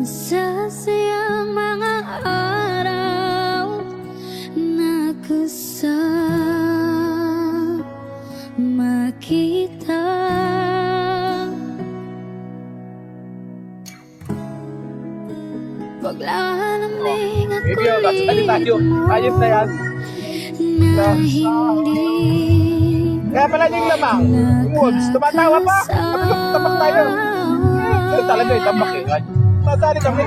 Masasayang mga araw na kasama kita. Paglalamig at kulit mo Ayos na yan. na hindi Kaya pala yung lamang. Wolves, tumatawa pa. Tapos tayo. Pero talaga itambak eh. Natali kami.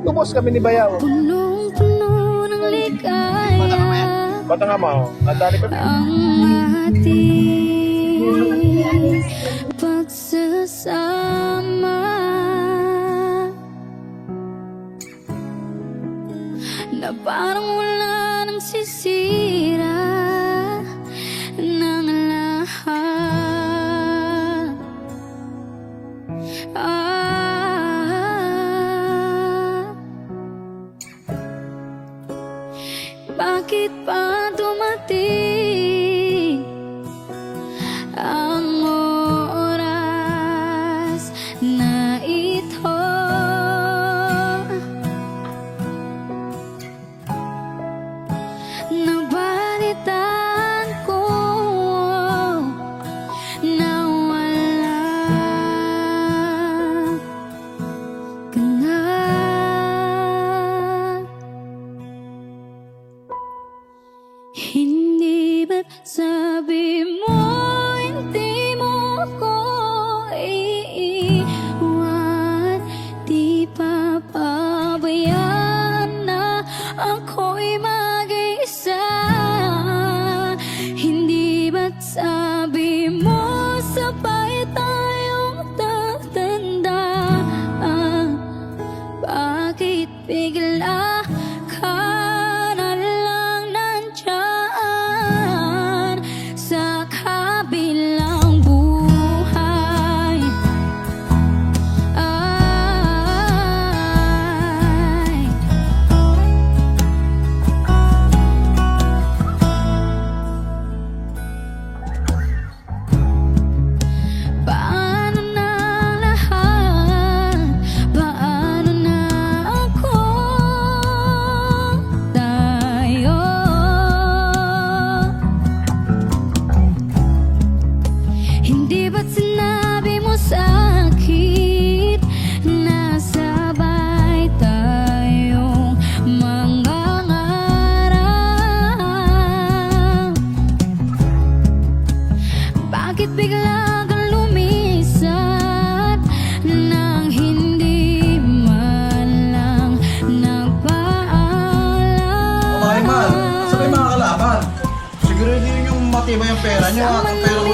Lubos kami ni Bayaw. punong-puno ng ligaya. Bata nga mo. Natali kami. Ang ating pagsasama na parang wala nang sisira ng lahat. Bakit pa dumating ang oras na ito? Nabalitaan ko na wala ka na. Hindi ba't sabi mo hindi mo ko iiwan? Di pa pabayaan na ako'y mag-isa. Hindi ba't sabi mo sabay tayong tatanda? Bakit bigla ka na lang nandyan sa kabilang buhay? Ay, paano na lahat? Paano na ako? Tayo hindi ba't sinabi mo sa'kin na sabay tayong mangangarap? Bakit bigla kang lumisat nang hindi man lang nagpaalam? Okay, man. Asa ba yung mga kalaban? Siguro hindi yung matibay ang pera niyo. Ang pera ko